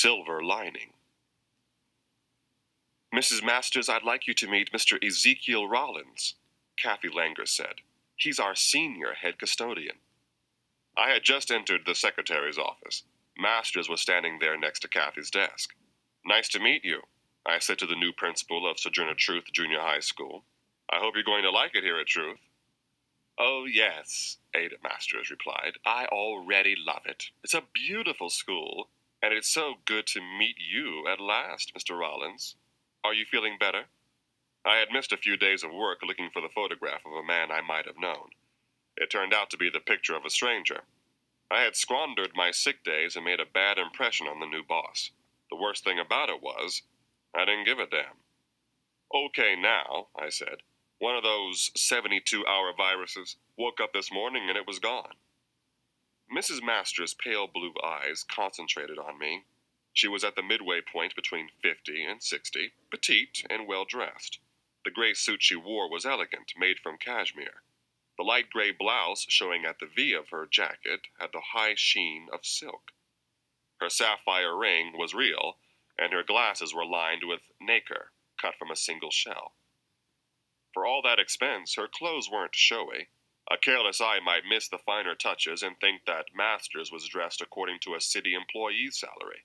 silver lining. "Mrs. Masters, I'd like you to meet Mr. Ezekiel Rollins," Kathy Langer said. "He's our senior head custodian." I had just entered the secretary's office. Masters was standing there next to Kathy's desk. "Nice to meet you," I said to the new principal of Sojourner Truth Junior High School. "I hope you're going to like it here at Truth." "Oh, yes," Ada Masters replied. "I already love it. It's a beautiful school, and it's so good to meet you at last, Mr. Rollins. Are you feeling better?" I had missed a few days of work looking for the photograph of a man I might have known. It turned out to be the picture of a stranger. I had squandered my sick days and made a bad impression on the new boss. The worst thing about it was, I didn't give a damn. "Okay now," I said. "One of those 72-hour viruses. Woke up this morning and it was gone." Mrs. Masters' pale blue eyes concentrated on me. She was at the midway point between 50 and 60, petite and well-dressed. The gray suit she wore was elegant, made from cashmere. The light gray blouse showing at the V of her jacket had the high sheen of silk. Her sapphire ring was real, and her glasses were lined with nacre, cut from a single shell. For all that expense, her clothes weren't showy. A careless eye might miss the finer touches and think that Masters was dressed according to a city employee's salary.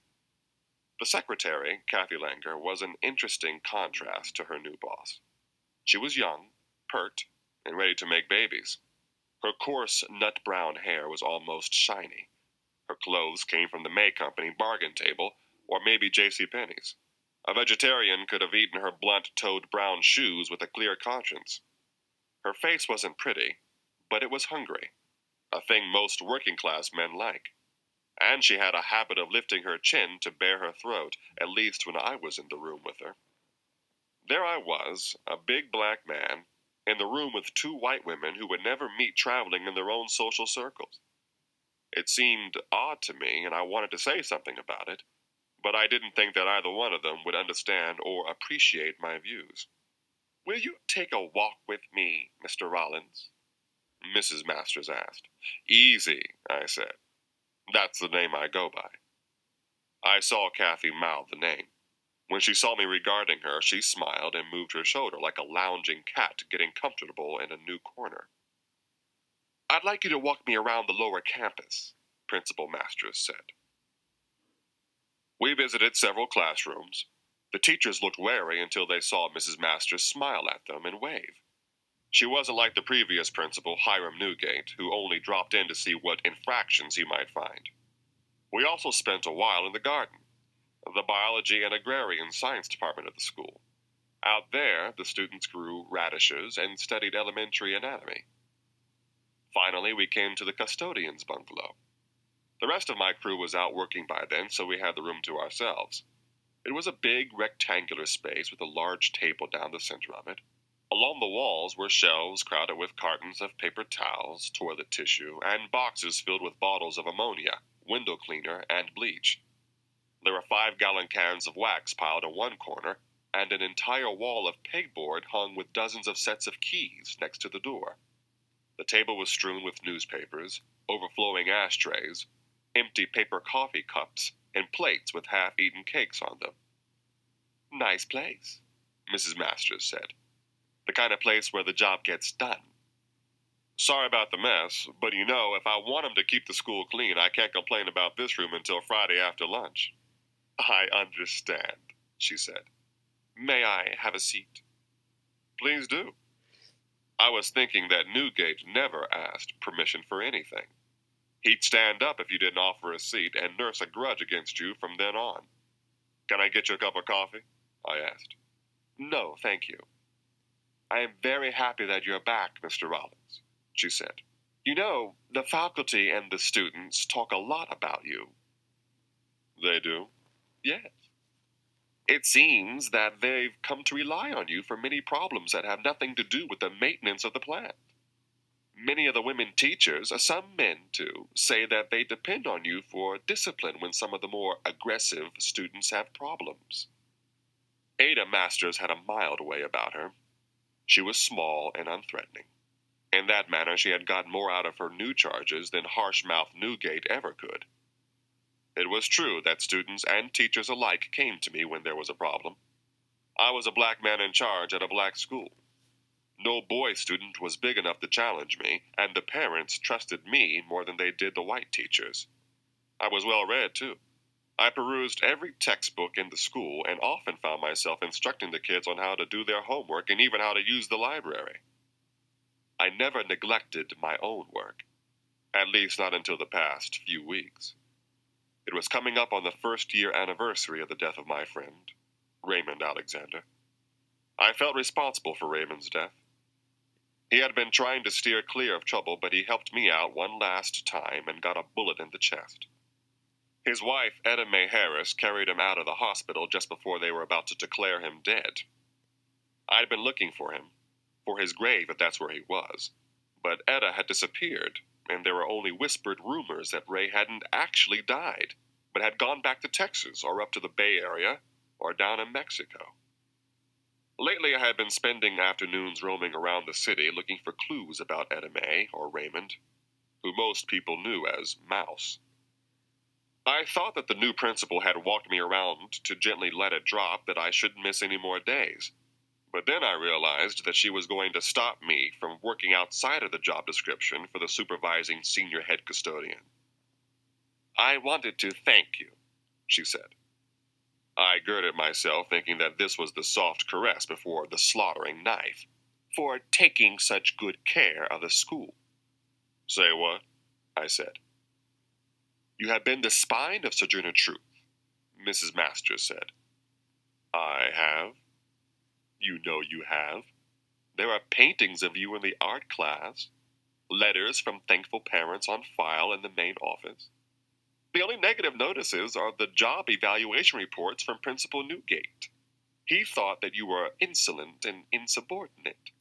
The secretary, Kathy Langer, was an interesting contrast to her new boss. She was young, pert, and ready to make babies. Her coarse, nut-brown hair was almost shiny. Her clothes came from the May Company bargain table, or maybe J.C. Penney's. A vegetarian could have eaten her blunt-toed brown shoes with a clear conscience. Her face wasn't pretty, but it was hungry, a thing most working-class men like. And she had a habit of lifting her chin to bare her throat, at least when I was in the room with her. There I was, a big black man, in the room with two white women who would never meet traveling in their own social circles. It seemed odd to me, and I wanted to say something about it, but I didn't think that either one of them would understand or appreciate my views. "Will you take a walk with me, Mr. Rollins?" Mrs. Masters asked. "Easy," I said. "That's the name I go by." I saw Kathy mouth the name. When she saw me regarding her, she smiled and moved her shoulder like a lounging cat getting comfortable in a new corner. "I'd like you to walk me around the lower campus," Principal Masters said. We visited several classrooms. The teachers looked wary until they saw Mrs. Masters smile at them and wave. She wasn't like the previous principal, Hiram Newgate, who only dropped in to see what infractions he might find. We also spent a while in the garden, the biology and agrarian science department of the school. Out there, the students grew radishes and studied elementary anatomy. Finally, we came to the custodian's bungalow. The rest of my crew was out working by then, so we had the room to ourselves. It was a big rectangular space with a large table down the center of it. Along the walls were shelves crowded with cartons of paper towels, toilet tissue, and boxes filled with bottles of ammonia, window cleaner, and bleach. There were 5-gallon cans of wax piled in one corner, and an entire wall of pegboard hung with dozens of sets of keys next to the door. The table was strewn with newspapers, overflowing ashtrays, empty paper coffee cups, and plates with half-eaten cakes on them. "Nice place," Mrs. Masters said. "The kind of place where the job gets done." "Sorry about the mess, but if I want 'em to keep the school clean, I can't complain about this room until Friday after lunch." "I understand," she said. "May I have a seat?" "Please do." I was thinking that Newgate never asked permission for anything. He'd stand up if you didn't offer a seat and nurse a grudge against you from then on. "Can I get you a cup of coffee?" I asked. "No, thank you." "I am very happy that you're back, Mr. Rollins," she said. The faculty and the students talk a lot about you." "They do?" "Yes. It seems that they've come to rely on you for many problems that have nothing to do with the maintenance of the plant. Many of the women teachers, some men too, say that they depend on you for discipline when some of the more aggressive students have problems." Ada Masters had a mild way about her. She was small and unthreatening. In that manner, she had gotten more out of her new charges than harsh-mouthed Newgate ever could. It was true that students and teachers alike came to me when there was a problem. I was a black man in charge at a black school. No boy student was big enough to challenge me, and the parents trusted me more than they did the white teachers. I was well read, too. I perused every textbook in the school and often found myself instructing the kids on how to do their homework and even how to use the library. I never neglected my own work, at least not until the past few weeks. It was coming up on the first-year anniversary of the death of my friend, Raymond Alexander. I felt responsible for Raymond's death. He had been trying to steer clear of trouble, but he helped me out one last time and got a bullet in the chest. His wife, Etta Mae Harris, carried him out of the hospital just before they were about to declare him dead. I'd been looking for him, for his grave if that's where he was, but Etta had disappeared, and there were only whispered rumors that Ray hadn't actually died, but had gone back to Texas or up to the Bay Area or down in Mexico. Lately, I had been spending afternoons roaming around the city looking for clues about Etta Mae or Raymond, who most people knew as Mouse. I thought that the new principal had walked me around to gently let it drop that I shouldn't miss any more days. But then I realized that she was going to stop me from working outside of the job description for the supervising senior head custodian. "I wanted to thank you," she said. I girded myself, thinking that this was the soft caress before the slaughtering knife, "for taking such good care of the school." "Say what?" I said. "You have been the spine of Sojourner Truth," Mrs. Masters said. "I have?" "You know you have. There are paintings of you in the art class, letters from thankful parents on file in the main office. The only negative notices are the job evaluation reports from Principal Newgate. He thought that you were insolent and insubordinate.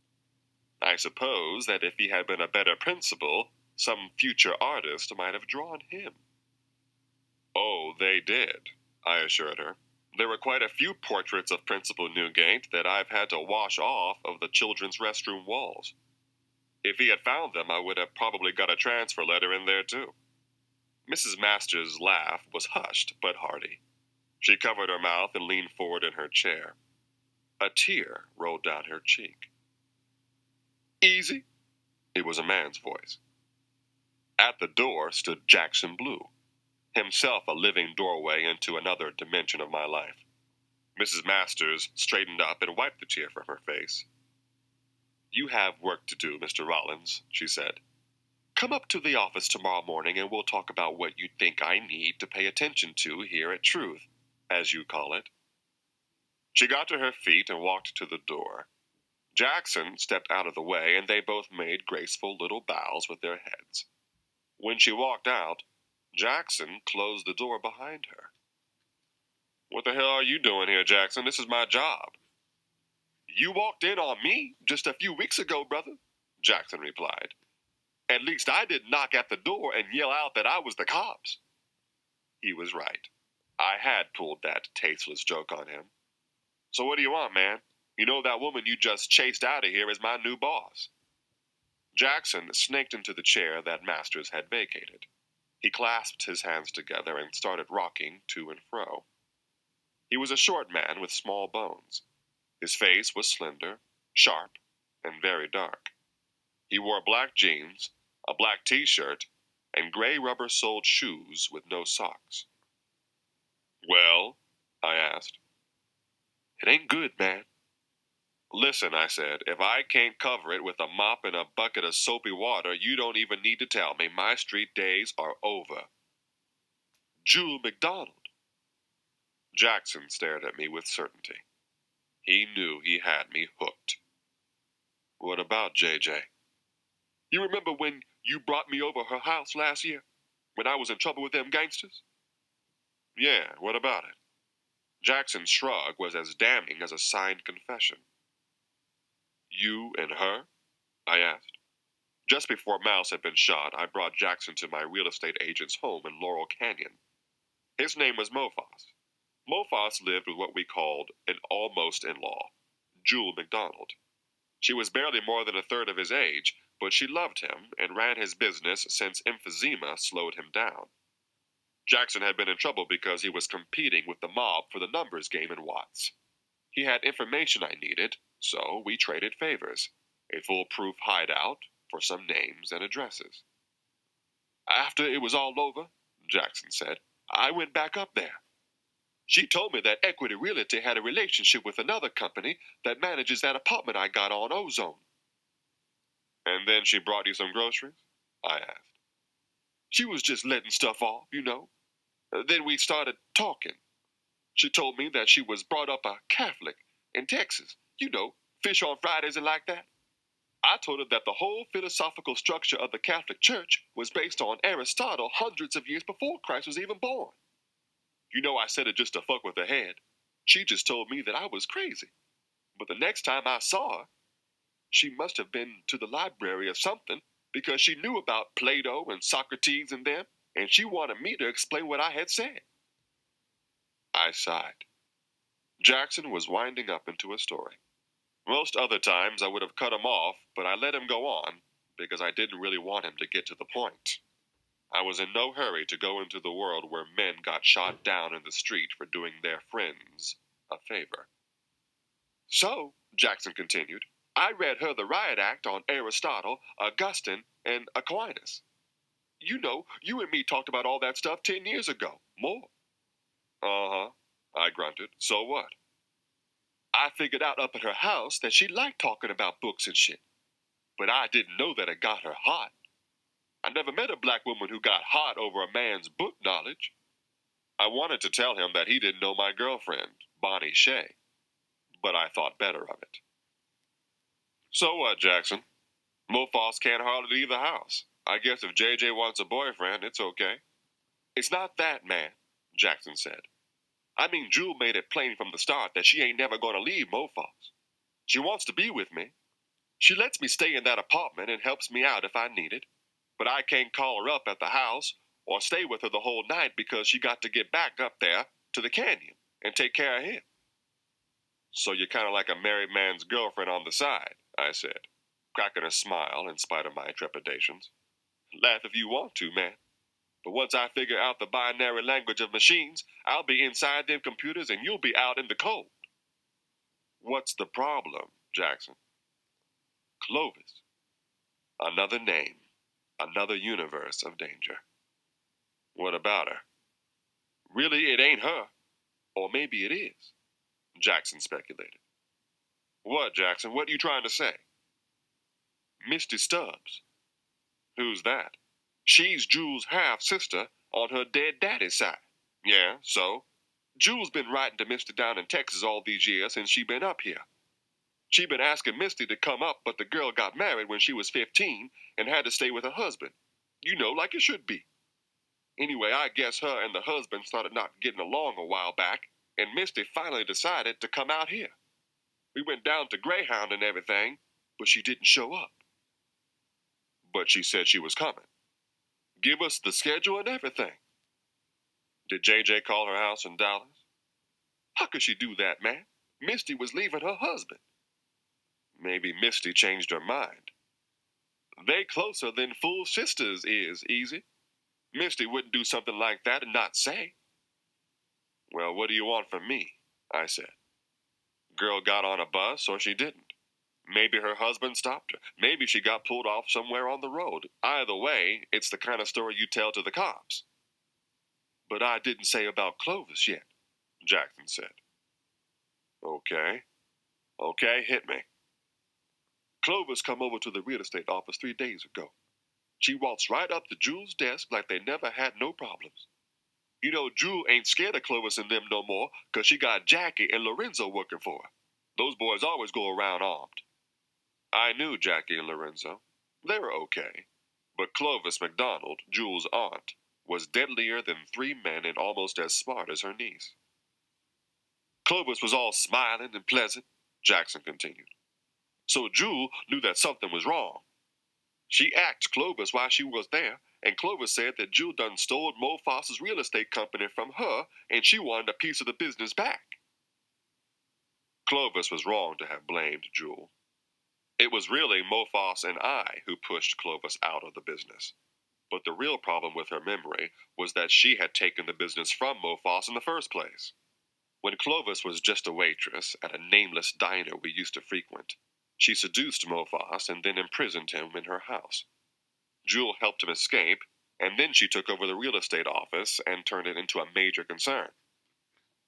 I suppose that if he had been a better principal, some future artist might have drawn him." "Oh, they did," I assured her. "There were quite a few portraits of Principal Newgate that I've had to wash off of the children's restroom walls. If he had found them, I would have probably got a transfer letter in there, too." Mrs. Masters' laugh was hushed but hearty. She covered her mouth and leaned forward in her chair. A tear rolled down her cheek. "Easy?" It was a man's voice. At the door stood Jackson Blue, himself a living doorway into another dimension of my life. Mrs. Masters straightened up and wiped the tear from her face. "You have work to do, Mr. Rollins," she said. "Come up to the office tomorrow morning and we'll talk about what you think I need to pay attention to here at Truth, as you call it." She got to her feet and walked to the door. Jackson stepped out of the way and they both made graceful little bows with their heads. When she walked out, Jackson closed the door behind her. "What the hell are you doing here, Jackson? This is my job." "You walked in on me just a few weeks ago, brother," Jackson replied. "At least I didn't knock at the door and yell out that I was the cops." He was right. I had pulled that tasteless joke on him. "So what do you want, man? You know that woman you just chased out of here is my new boss." Jackson snaked into the chair that Masters had vacated. He clasped his hands together and started rocking to and fro. He was a short man with small bones. His face was slender, sharp, and very dark. He wore black jeans, a black t-shirt, and gray rubber-soled shoes with no socks. "Well?" I asked. "It ain't good, man." "Listen," I said, "if I can't cover it with a mop and a bucket of soapy water, you don't even need to tell me. My street days are over." "Jewel McDonald." Jackson stared at me with certainty. He knew he had me hooked. "What about JJ?" "You remember when you brought me over her house last year, when I was in trouble with them gangsters?" "Yeah, what about it?" Jackson's shrug was as damning as a signed confession. "You and her?" I asked. Just before Mouse had been shot, I brought Jackson to my real estate agent's home in Laurel Canyon. His name was Mofas. Mofas lived with what we called an almost in-law, Jewel McDonald. She was barely more than a third of his age, but she loved him and ran his business since emphysema slowed him down. Jackson had been in trouble because he was competing with the mob for the numbers game in Watts. He had information I needed, so we traded favors. A foolproof hideout for some names and addresses. After it was all over, Jackson said, I went back up there. She told me that Equity Realty had a relationship with another company that manages that apartment I got on Ozone. And then she brought you some groceries? I asked. She was just letting stuff off, you know. Then we started talking. She told me that she was brought up a Catholic in Texas. You know, fish on Fridays and like that. I told her that the whole philosophical structure of the Catholic Church was based on Aristotle hundreds of years before Christ was even born. You know, I said it just to fuck with her head. She just told me that I was crazy. But the next time I saw her, she must have been to the library or something because she knew about Plato and Socrates and them, and she wanted me to explain what I had said. I sighed. Jackson was winding up into a story. Most other times I would have cut him off, but I let him go on because I didn't really want him to get to the point. I was in no hurry to go into the world where men got shot down in the street for doing their friends a favor. So, Jackson continued, I read her the riot act on Aristotle, Augustine, and Aquinas. You know, you and me talked about all that stuff 10 years ago. More. Uh-huh, I grunted. So what? I figured out up at her house that she liked talking about books and shit. But I didn't know that it got her hot. I never met a black woman who got hot over a man's book knowledge. I wanted to tell him that he didn't know my girlfriend, Bonnie Shea, but I thought better of it. So what, Jackson? Mofoss can't hardly leave the house. I guess if JJ wants a boyfriend, it's okay. It's not that, man, Jackson said. I mean, Jewel made it plain from the start that she ain't never gonna leave Mofoss. She wants to be with me. She lets me stay in that apartment and helps me out if I need it. But I can't call her up at the house or stay with her the whole night because she got to get back up there to the canyon and take care of him. So you're kind of like a married man's girlfriend on the side, I said, cracking a smile in spite of my trepidations. Laugh if you want to, man. But once I figure out the binary language of machines, I'll be inside them computers and you'll be out in the cold. What's the problem, Jackson? Clovis. Another name. Another universe of danger. What about her? Really, it ain't her. Or maybe it is, Jackson speculated. What, Jackson? What are you trying to say? Misty Stubbs. Who's that? She's Jewel's half-sister on her dead daddy's side. Yeah, so? Jewel's been writing to Misty down in Texas all these years since she been up here. She been asking Misty to come up, but the girl got married when she was 15 and had to stay with her husband. You know, like it should be. Anyway, I guess her and the husband started not getting along a while back, and Misty finally decided to come out here. We went down to Greyhound and everything, but she didn't show up. But she said she was coming. Give us the schedule and everything. Did JJ call her house in Dallas? How could she do that, man? Misty was leaving her husband. Maybe Misty changed her mind. They closer than full sisters is, Easy. Misty wouldn't do something like that and not say. Well, what do you want from me? I said. Girl got on a bus or she didn't. Maybe her husband stopped her. Maybe she got pulled off somewhere on the road. Either way, it's the kind of story you tell to the cops. But I didn't say about Clovis yet, Jackson said. Okay. Okay, hit me. Clovis come over to the real estate office 3 days ago. She walks right up to Jewel's desk like they never had no problems. You know, Jewel ain't scared of Clovis and them no more 'cause she got Jackie and Lorenzo working for her. Those boys always go around armed. I knew Jackie and Lorenzo. They were okay. But Clovis MacDonald, Jewel's aunt, was deadlier than 3 men and almost as smart as her niece. Clovis was all smiling and pleasant, Jackson continued. So Jewel knew that something was wrong. She asked Clovis why she was there, and Clovis said that Jewel done stole Mofoss's real estate company from her, and she wanted a piece of the business back. Clovis was wrong to have blamed Jewel. It was really Mofoss and I who pushed Clovis out of the business. But the real problem with her memory was that she had taken the business from Mofoss in the first place. When Clovis was just a waitress at a nameless diner we used to frequent, she seduced Mofoss and then imprisoned him in her house. Jewel helped him escape, and then she took over the real estate office and turned it into a major concern.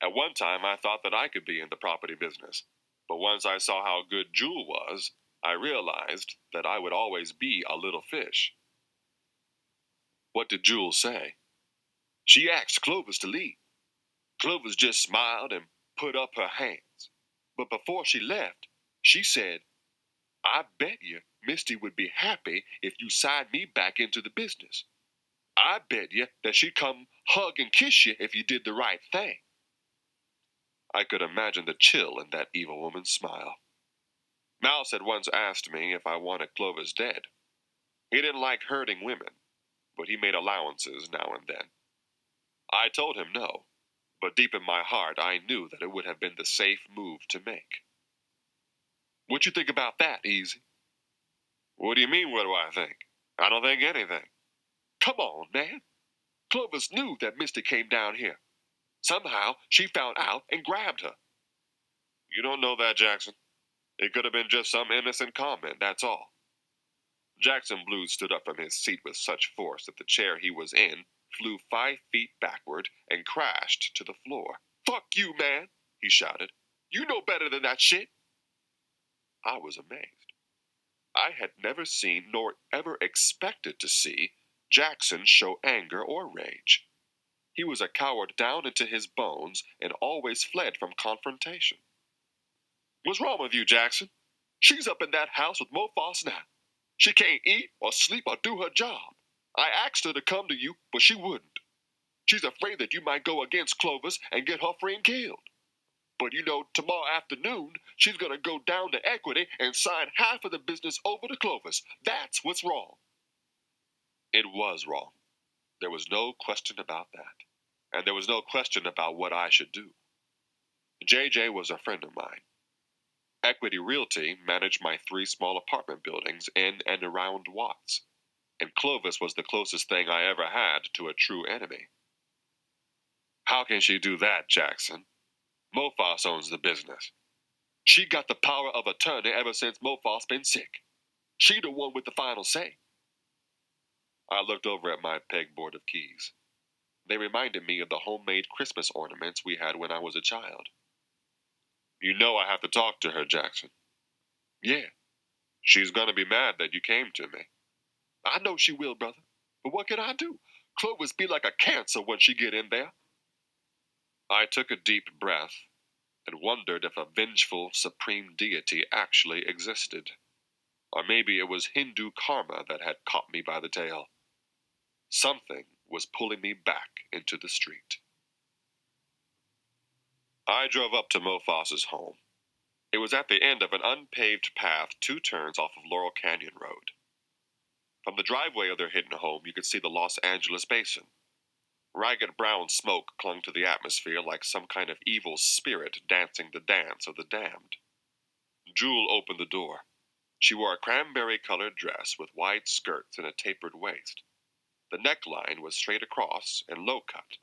At one time, I thought that I could be in the property business, but once I saw how good Jewel was, I realized that I would always be a little fish. What did Jewel say? She asked Clovis to leave. Clovis just smiled and put up her hands. But before she left, she said, I bet you Misty would be happy if you signed me back into the business. I bet you that she'd come hug and kiss you if you did the right thing. I could imagine the chill in that evil woman's smile. Mouse had once asked me if I wanted Clovis dead. He didn't like hurting women, but he made allowances now and then. I told him no, but deep in my heart I knew that it would have been the safe move to make. What you think about that, Easy? What do you mean, what do I think? I don't think anything. Come on, man. Clovis knew that Misty came down here. Somehow she found out and grabbed her. You don't know that, Jackson. It could have been just some innocent comment, that's all. Jackson Blue stood up from his seat with such force that the chair he was in flew 5 feet backward and crashed to the floor. Fuck you, man, he shouted. You know better than that shit. I was amazed. I had never seen nor ever expected to see Jackson show anger or rage. He was a coward down into his bones and always fled from confrontation. What's wrong with you, Jackson? She's up in that house with Mofoss now. She can't eat or sleep or do her job. I asked her to come to you, but she wouldn't. She's afraid that you might go against Clovis and get her friend killed. But tomorrow afternoon, she's going to go down to Equity and sign half of the business over to Clovis. That's what's wrong. It was wrong. There was no question about that. And there was no question about what I should do. JJ was a friend of mine. Equity Realty managed my 3 small apartment buildings in and around Watts, and Clovis was the closest thing I ever had to a true enemy. How can she do that, Jackson? Mofoss owns the business. She got the power of attorney ever since Mofoss been sick. She the one with the final say. I looked over at my pegboard of keys. They reminded me of the homemade Christmas ornaments we had when I was a child. You know I have to talk to her, Jackson. Yeah. She's gonna be mad that you came to me. I know she will, brother. But what can I do? Clovis be like a cancer when she get in there. I took a deep breath and wondered if a vengeful supreme deity actually existed. Or maybe it was Hindu karma that had caught me by the tail. Something was pulling me back into the street. I drove up to Mofoss's home. It was at the end of an unpaved path 2 turns off of Laurel Canyon Road. From the driveway of their hidden home, you could see the Los Angeles basin. Ragged brown smoke clung to the atmosphere like some kind of evil spirit dancing the dance of the damned. Jewel opened the door. She wore a cranberry-colored dress with wide skirts and a tapered waist. The neckline was straight across and low-cut.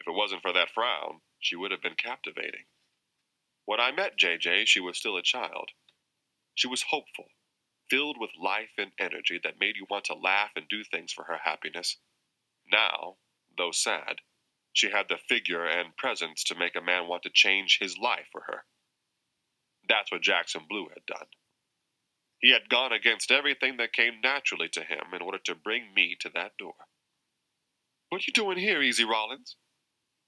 If it wasn't for that frown, she would have been captivating. When I met JJ, she was still a child. She was hopeful, filled with life and energy that made you want to laugh and do things for her happiness. Now, though sad, she had the figure and presence to make a man want to change his life for her. That's what Jackson Blue had done. He had gone against everything that came naturally to him in order to bring me to that door. What you doing here, Easy Rollins?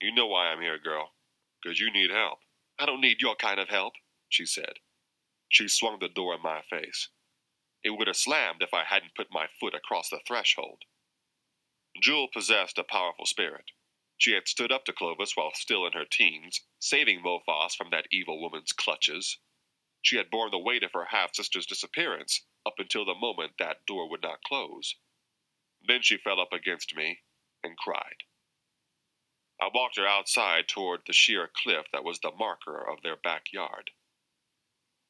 You know why I'm here, girl. 'Cause you need help. I don't need your kind of help, she said. She swung the door in my face. It would have slammed if I hadn't put my foot across the threshold. Jewel possessed a powerful spirit. She had stood up to Clovis while still in her teens, saving Mofoss from that evil woman's clutches. She had borne the weight of her half-sister's disappearance up until the moment that door would not close. Then she fell up against me and cried. I walked her outside toward the sheer cliff that was the marker of their backyard.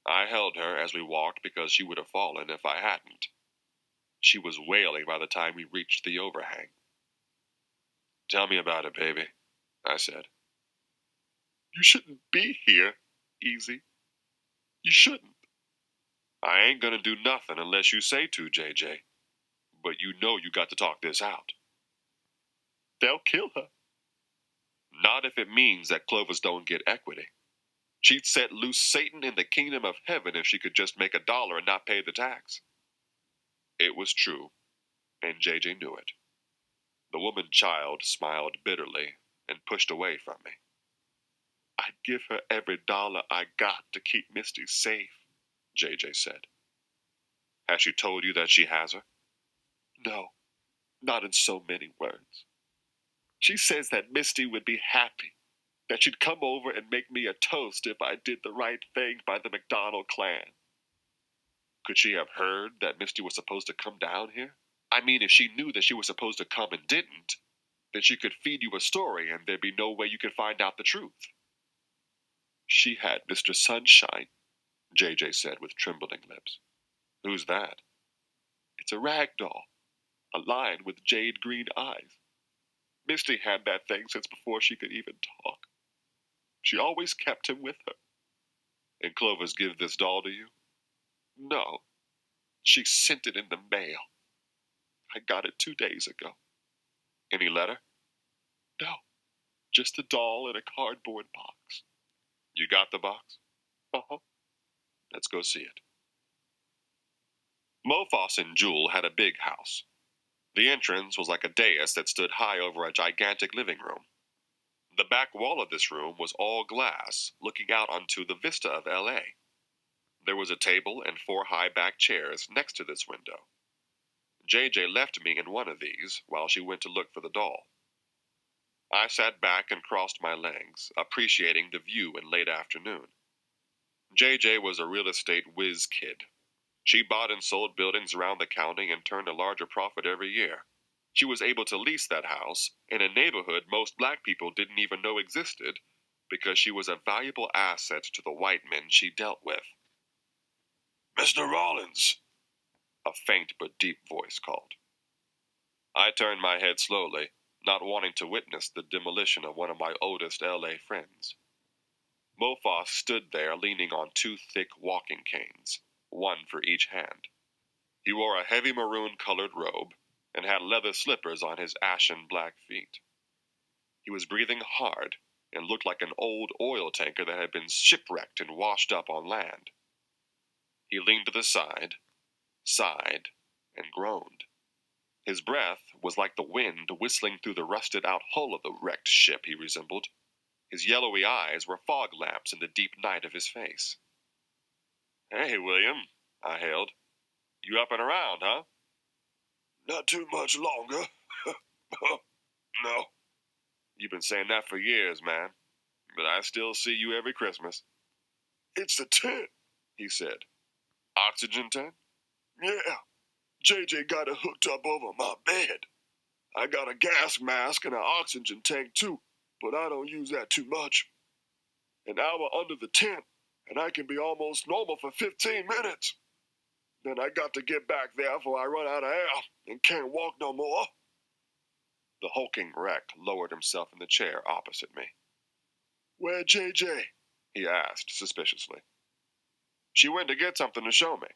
I held her as we walked because she would have fallen if I hadn't. She was wailing by the time we reached the overhang. "Tell me about it, baby," I said. "You shouldn't be here, Easy. You shouldn't." "I ain't gonna do nothing unless you say to, JJ. But you know you got to talk this out." "They'll kill her." "Not if it means that Clovis don't get equity. She'd set loose Satan in the kingdom of heaven if she could just make $1 and not pay the tax." It was true, and JJ knew it. The woman child smiled bitterly and pushed away from me. "I'd give her every dollar I got to keep Misty safe," JJ said. "Has she told you that she has her?" "No, not in so many words. She says that Misty would be happy, that she'd come over and make me a toast if I did the right thing by the McDonald clan." "Could she have heard that Misty was supposed to come down here? I mean, if she knew that she was supposed to come and didn't, then she could feed you a story and there'd be no way you could find out the truth." "She had Mr. Sunshine," JJ said with trembling lips. "Who's that?" "It's a rag doll, a lion with jade green eyes. Misty had that thing since before she could even talk. She always kept him with her." "And Clovis give this doll to you?" "No, she sent it in the mail. I got it 2 days ago." "Any letter?" "No, just a doll in a cardboard box." "You got the box?" "Uh-huh." "Let's go see it." Mofos and Jewel had a big house. The entrance was like a dais that stood high over a gigantic living room. The back wall of this room was all glass, looking out onto the vista of LA. There was a table and 4 high-backed chairs next to this window. JJ left me in one of these while she went to look for the doll. I sat back and crossed my legs, appreciating the view in late afternoon. JJ was a real estate whiz kid. She bought and sold buildings around the county and turned a larger profit every year. She was able to lease that house in a neighborhood most black people didn't even know existed because she was a valuable asset to the white men she dealt with. "Mr. Rollins," a faint but deep voice called. I turned my head slowly, not wanting to witness the demolition of one of my oldest LA friends. Mofos stood there leaning on 2 thick walking canes, one for each hand. He wore a heavy maroon-colored robe and had leather slippers on his ashen black feet. He was breathing hard and looked like an old oil tanker that had been shipwrecked and washed up on land. He leaned to the side, sighed, and groaned. His breath was like the wind whistling through the rusted-out hull of the wrecked ship he resembled. His yellowy eyes were fog lamps in the deep night of his face. "Hey, William," I hailed. "You up and around, huh?" "Not too much longer." "No." "You've been saying that for years, man. But I still see you every Christmas." "It's the tent," he said. "Oxygen tent?" "Yeah. JJ got it hooked up over my bed. I got a gas mask and an oxygen tank too, but I don't use that too much. An hour under the tent, and I can be almost normal for 15 minutes. Then I got to get back there before I run out of air and can't walk no more." The hulking wreck lowered himself in the chair opposite me. "Where JJ?" he asked suspiciously. "She went to get something to show me,"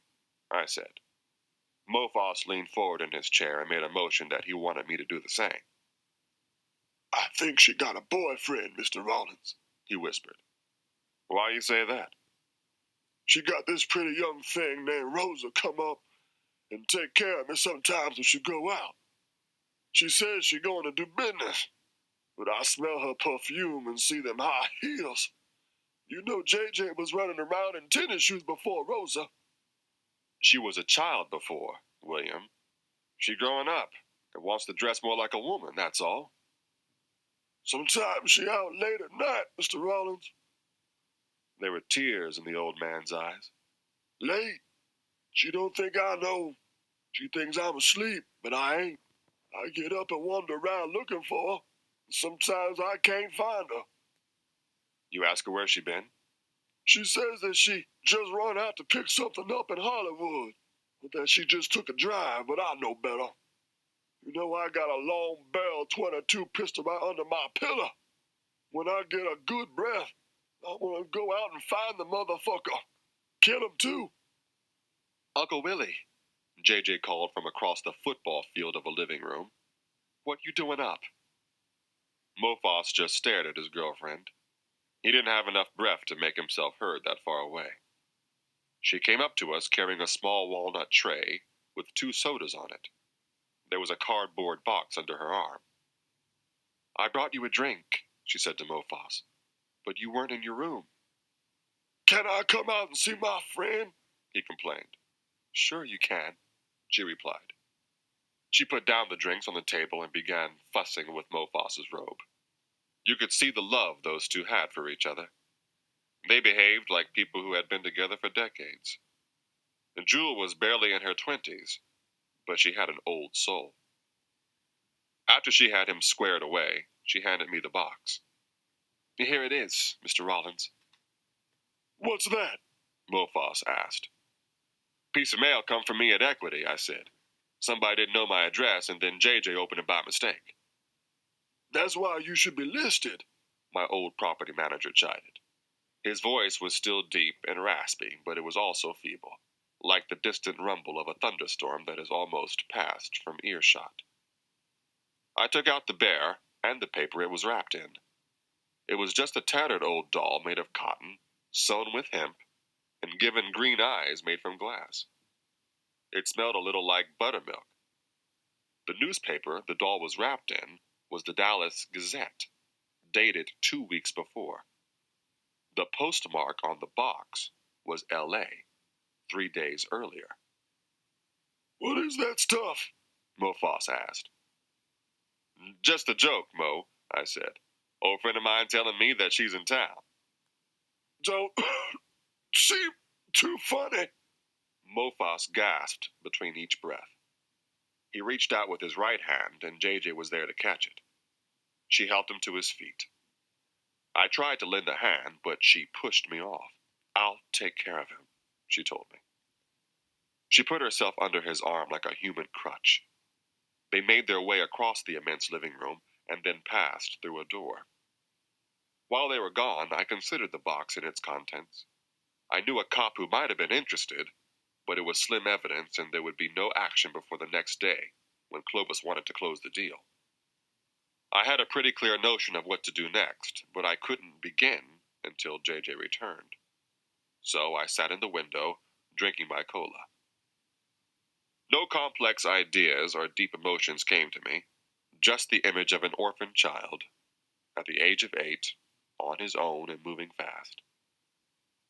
I said. Mofos leaned forward in his chair and made a motion that he wanted me to do the same. "I think she got a boyfriend, Mr. Rollins," he whispered. "Why you say that?" "She got this pretty young thing named Rosa come up and take care of me sometimes when she go out. She says she going to do business, but I smell her perfume and see them high heels. You know JJ was running around in tennis shoes before Rosa." "She was a child before, William. She growing up and wants to dress more like a woman, that's all." "Sometimes she out late at night, Mr. Rollins." There were tears in the old man's eyes. "Late? She don't think I know. She thinks I'm asleep, but I ain't. I get up and wander around looking for her. Sometimes I can't find her." "You ask her where she been?" "She says that she just run out to pick something up in Hollywood. That she just took a drive, but I know better. You know, I got a long barrel .22 pistol right under my pillow. When I get a good breath, I want to go out and find the motherfucker. Kill him, too. Uncle Willie, J.J. called from across the football field of a living room. What you doing up? Mofas just stared at his girlfriend. He didn't have enough breath to make himself heard that far away. She came up to us carrying a small walnut tray with 2 sodas on it. There was a cardboard box under her arm. I brought you a drink, she said to Mofas, but you weren't in your room. Can I come out and see my friend? He complained. Sure you can, she replied. She put down the drinks on the table and began fussing with Mofas's robe. You could see the love those two had for each other. They behaved like people who had been together for decades. Jewel was barely in her 20s, but she had an old soul. After she had him squared away, she handed me the box. Here it is, Mr. Rollins. What's that? Mofas asked. Piece of mail come from me at Equity, I said. Somebody didn't know my address, and then J.J. opened it by mistake. That's why you should be listed, my old property manager chided. His voice was still deep and raspy, but it was also feeble, like the distant rumble of a thunderstorm that has almost passed from earshot. I took out the bear and the paper it was wrapped in. It was just a tattered old doll made of cotton, sewn with hemp, and given green eyes made from glass. It smelled a little like buttermilk. The newspaper the doll was wrapped in was the Dallas Gazette, dated 2 weeks before. The postmark on the box was L.A., 3 days earlier. What is that stuff? Mofas asked. Just a joke, Mo, I said. Old friend of mine telling me that she's in town. Don't seem too funny. Mofas gasped between each breath. He reached out with his right hand, and J.J. was there to catch it. She helped him to his feet. I tried to lend a hand, but she pushed me off. I'll take care of him, she told me. She put herself under his arm like a human crutch. They made their way across the immense living room and then passed through a door. While they were gone, I considered the box and its contents. I knew a cop who might have been interested, but it was slim evidence and there would be no action before the next day, when Clovis wanted to close the deal. I had a pretty clear notion of what to do next, but I couldn't begin until J.J. returned. So I sat in the window, drinking my cola. No complex ideas or deep emotions came to me, just the image of an orphan child, at the age of 8, on his own and moving fast.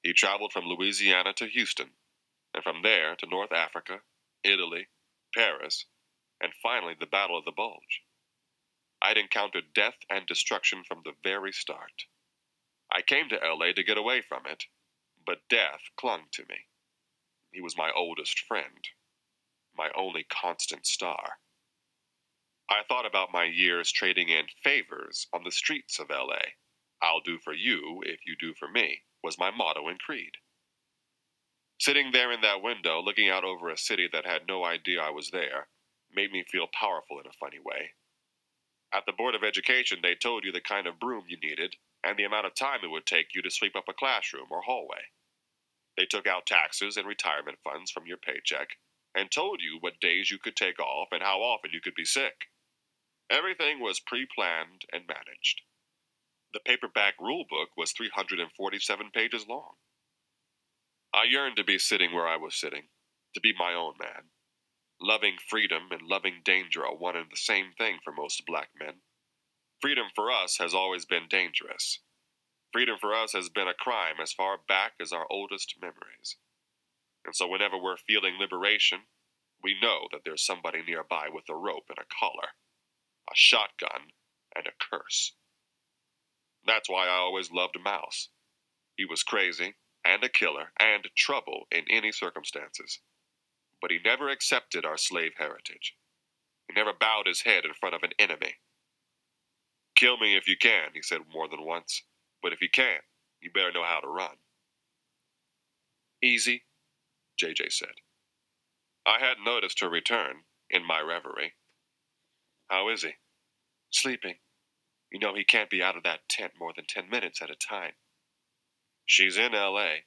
He traveled from Louisiana to Houston, and from there to North Africa, Italy, Paris, and finally the Battle of the Bulge. I'd encountered death and destruction from the very start. I came to L.A. to get away from it, but death clung to me. He was my oldest friend, my only constant star. I thought about my years trading in favors on the streets of L.A. I'll do for you if you do for me, was my motto and creed. Sitting there in that window, looking out over a city that had no idea I was there, made me feel powerful in a funny way. At the Board of Education, they told you the kind of broom you needed and the amount of time it would take you to sweep up a classroom or hallway. They took out taxes and retirement funds from your paycheck and told you what days you could take off and how often you could be sick. Everything was pre-planned and managed. The paperback rule book was 347 pages long. I yearned to be sitting where I was sitting, to be my own man. Loving freedom and loving danger are one and the same thing for most black men. Freedom for us has always been dangerous. Freedom for us has been a crime as far back as our oldest memories. And so whenever we're feeling liberation, we know that there's somebody nearby with a rope and a collar, a shotgun, and a curse. That's why I always loved Mouse. He was crazy, and a killer, and trouble in any circumstances. But he never accepted our slave heritage. He never bowed his head in front of an enemy. Kill me if you can, he said more than once. But if you can't, you better know how to run. Easy, J.J. said. I hadn't noticed her return in my reverie. How is he? Sleeping. You know he can't be out of that tent more than 10 minutes at a time. She's in L.A.,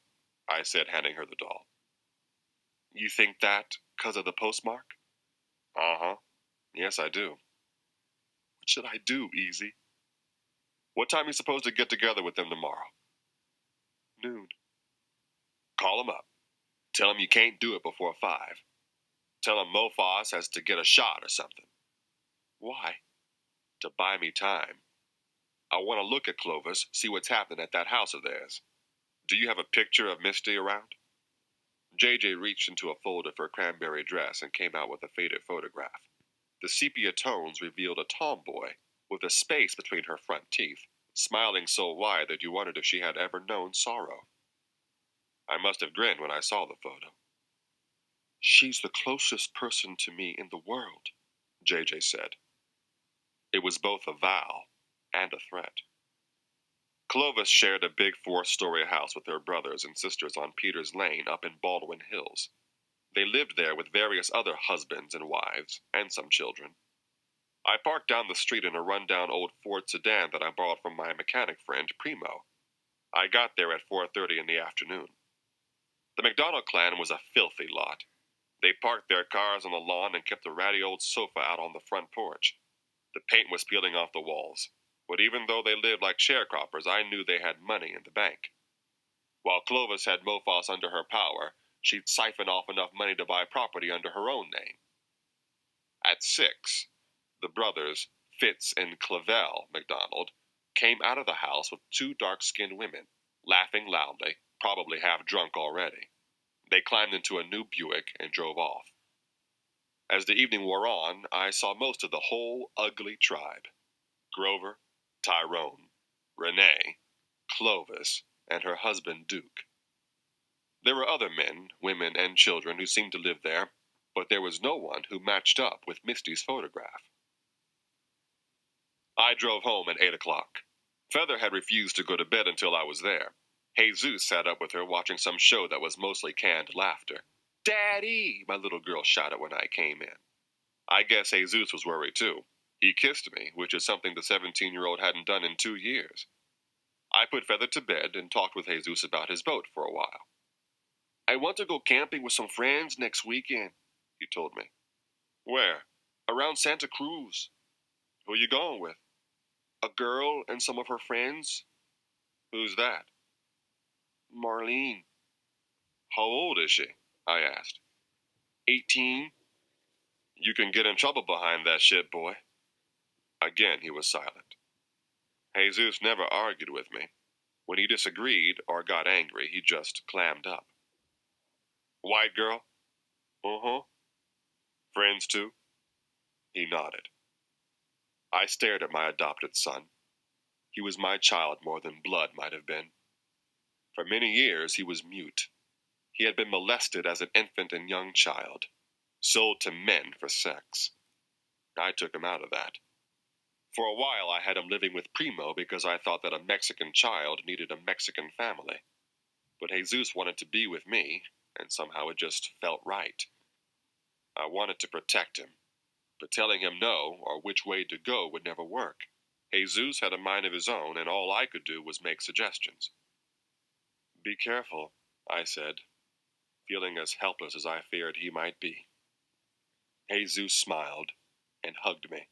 I said, handing her the doll. You think that 'cause of the postmark? Uh-huh. Yes, I do. What should I do, Easy? What time are you supposed to get together with them tomorrow? Noon. Call him up. Tell him you can't do it before 5. Tell him Mofos has to get a shot or something. Why? To buy me time. I want to look at Clovis, see what's happening at that house of theirs. Do you have a picture of Misty around? JJ reached into a fold of her cranberry dress and came out with a faded photograph. The sepia tones revealed a tomboy with a space between her front teeth, smiling so wide that you wondered if she had ever known sorrow. I must have grinned when I saw the photo. She's the closest person to me in the world, JJ said. It was both a vow and a threat. Clovis shared a big 4-story house with her brothers and sisters on Peters Lane up in Baldwin Hills. They lived there with various other husbands and wives, and some children. I parked down the street in a rundown old Ford sedan that I borrowed from my mechanic friend, Primo. I got there at 4:30 in the afternoon. The McDonald clan was a filthy lot. They parked their cars on the lawn and kept a ratty old sofa out on the front porch. The paint was peeling off the walls, but even though they lived like sharecroppers, I knew they had money in the bank. While Clovis had Mofos under her power, she'd siphon off enough money to buy property under her own name. At 6, the brothers, Fitz and Clavell McDonald, came out of the house with 2 dark-skinned women, laughing loudly, probably half drunk already. They climbed into a new Buick and drove off. As the evening wore on, I saw most of the whole ugly tribe. Grover, Tyrone, Renee, Clovis, and her husband Duke. There were other men, women, and children who seemed to live there, but there was no one who matched up with Misty's photograph. I drove home at 8 o'clock. Feather had refused to go to bed until I was there. Jesus sat up with her watching some show that was mostly canned laughter. "Daddy!" my little girl shouted when I came in. I guess Jesus was worried too. He kissed me, which is something the 17-year-old hadn't done in 2 years. I put Feather to bed and talked with Jesus about his boat for a while. I want to go camping with some friends next weekend, he told me. Where? Around Santa Cruz. Who are you going with? A girl and some of her friends. Who's that? Marlene. How old is she? I asked. 18. You can get in trouble behind that shit, boy. Again he was silent. Jesus never argued with me. When he disagreed or got angry, he just clammed up. White girl? Uh-huh. Friends too? He nodded. I stared at my adopted son. He was my child more than blood might have been. For many years he was mute. He had been molested as an infant and young child, sold to men for sex. I took him out of that. For a while I had him living with Primo because I thought that a Mexican child needed a Mexican family. But Jesus wanted to be with me, and somehow it just felt right. I wanted to protect him, but telling him no or which way to go would never work. Jesus had a mind of his own, and all I could do was make suggestions. Be careful, I said, feeling as helpless as I feared he might be. Jesus smiled and hugged me.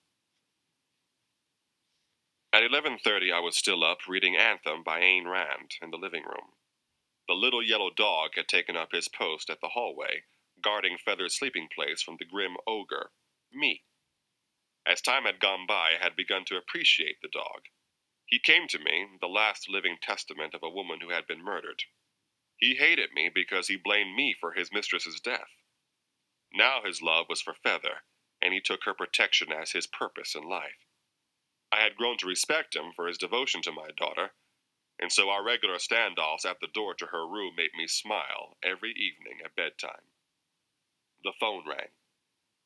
At 11:30 I was still up reading Anthem by Ayn Rand in the living room. The little yellow dog had taken up his post at the hallway, guarding Feather's sleeping place from the grim ogre, me. As time had gone by, I had begun to appreciate the dog. He came to me, the last living testament of a woman who had been murdered. He hated me because he blamed me for his mistress's death. Now his love was for Feather, and he took her protection as his purpose in life. I had grown to respect him for his devotion to my daughter, and so our regular standoffs at the door to her room made me smile every evening at bedtime. The phone rang.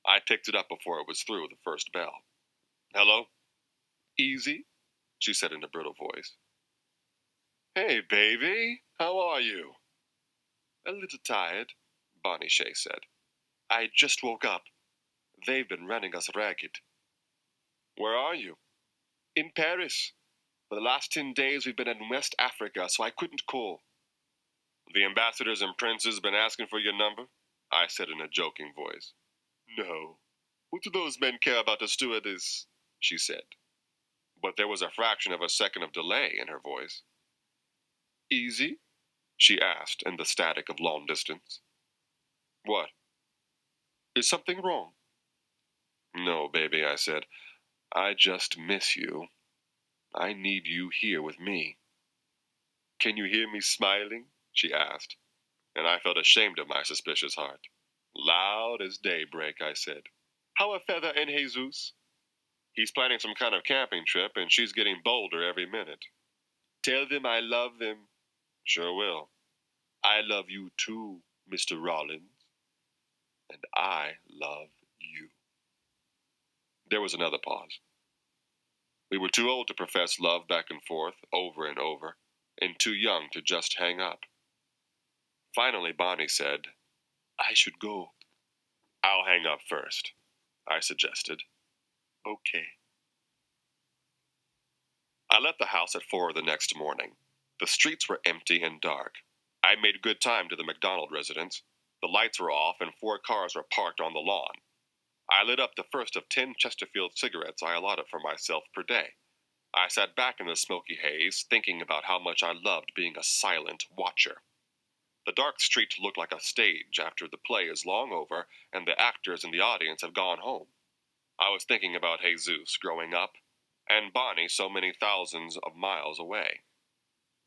I picked it up before it was through the first bell. Hello? Easy? She said in a brittle voice. Hey, baby, how are you? A little tired, Bonnie Shay said. I just woke up. They've been running us ragged. Where are you? In Paris. For the last 10 days we've been in West Africa, so I couldn't call. The ambassadors and princes been asking for your number? I said in a joking voice. No. What do those men care about a stewardess? She said. But there was a fraction of a second of delay in her voice. Easy? She asked in the static of long distance. What? Is something wrong? No, baby, I said. I just miss you. I need you here with me. Can you hear me smiling? She asked, and I felt ashamed of my suspicious heart. Loud as daybreak, I said. How a feather in Jesus? He's planning some kind of camping trip, and she's getting bolder every minute. Tell them I love them. Sure will. I love you too, Mr. Rollins. And I love you. There was another pause. We were too old to profess love back and forth, over and over, and too young to just hang up. Finally, Bonnie said, I should go. I'll hang up first, I suggested. Okay. I left the house at 4 the next morning. The streets were empty and dark. I made good time to the McDonald residence. The lights were off and 4 cars were parked on the lawn. I lit up the first of 10 Chesterfield cigarettes I allotted for myself per day. I sat back in the smoky haze, thinking about how much I loved being a silent watcher. The dark street looked like a stage after the play is long over and the actors in the audience have gone home. I was thinking about Jesus growing up, and Bonnie so many thousands of miles away.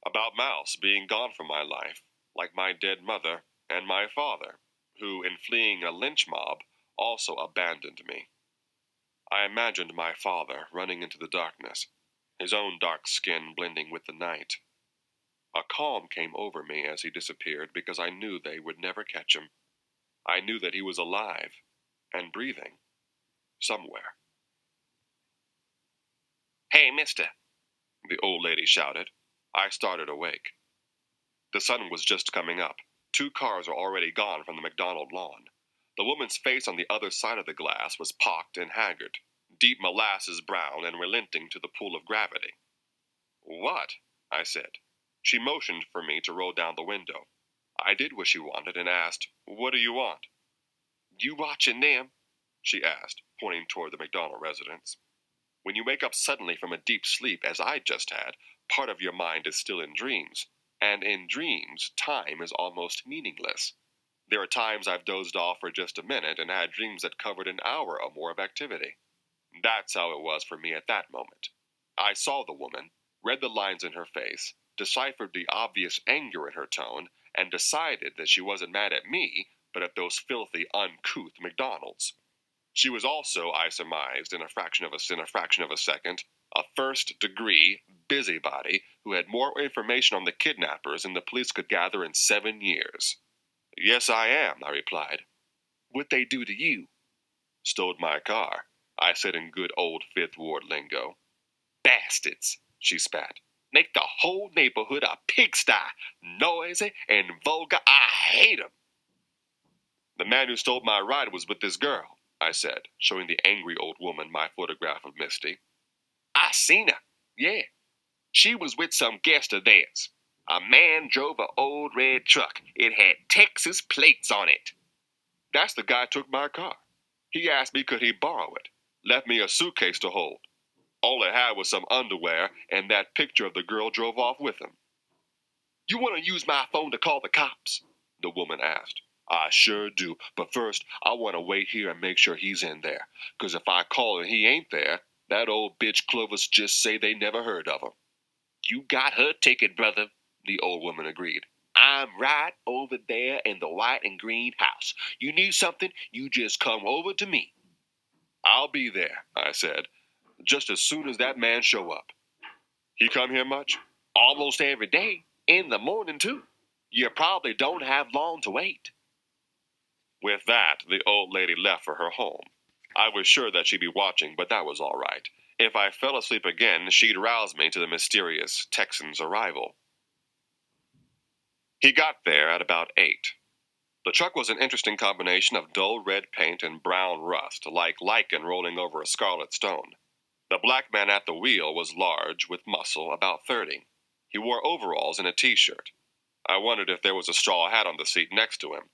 About Mouse being gone from my life, like my dead mother and my father, who, in fleeing a lynch mob, also abandoned me. I imagined my father running into the darkness, his own dark skin blending with the night. A calm came over me as he disappeared because I knew they would never catch him. I knew that he was alive and breathing somewhere. Hey, mister, the old lady shouted. I started awake. The sun was just coming up. 2 cars were already gone from the McDonald lawn. The woman's face on the other side of the glass was pocked and haggard, deep molasses brown and relenting to the pull of gravity. What? I said. She motioned for me to roll down the window. I did what she wanted and asked, What do you want? You watching them? She asked, pointing toward the McDonald residence. When you wake up suddenly from a deep sleep, as I just had, part of your mind is still in dreams. And in dreams, time is almost meaningless. There are times I've dozed off for just a minute and had dreams that covered an hour or more of activity. That's how it was for me at that moment. I saw the woman, read the lines in her face, deciphered the obvious anger in her tone, and decided that she wasn't mad at me, but at those filthy, uncouth McDonalds. She was also, I surmised, in a fraction of a second, a first-degree busybody who had more information on the kidnappers than the police could gather in 7 years. Yes, I am, I replied. What'd they do to you? Stole my car, I said in good old Fifth Ward lingo. Bastards, she spat. Make the whole neighborhood a pigsty, noisy and vulgar. I hate 'em. The man who stole my ride was with this girl, I said, showing the angry old woman my photograph of Misty. I seen her, yeah. She was with some guest of theirs. A man drove an old red truck. It had Texas plates on it. That's the guy who took my car. He asked me could he borrow it. Left me a suitcase to hold. All it had was some underwear, and that picture of the girl drove off with him. You want to use my phone to call the cops? The woman asked. I sure do, but first I want to wait here and make sure he's in there. 'Cause if I call and he ain't there, that old bitch Clovis just say they never heard of him. You got her ticket, brother, the old woman agreed. I'm right over there in the white and green house. You need something, you just come over to me. I'll be there, I said, just as soon as that man show up. He come here much? Almost every day, in the morning too. You probably don't have long to wait. With that, the old lady left for her home. I was sure that she'd be watching, but that was all right. If I fell asleep again, she'd rouse me to the mysterious Texan's arrival. He got there at about 8. The truck was an interesting combination of dull red paint and brown rust, like lichen rolling over a scarlet stone. The black man at the wheel was large, with muscle, about 30. He wore overalls and a t-shirt. I wondered if there was a straw hat on the seat next to him.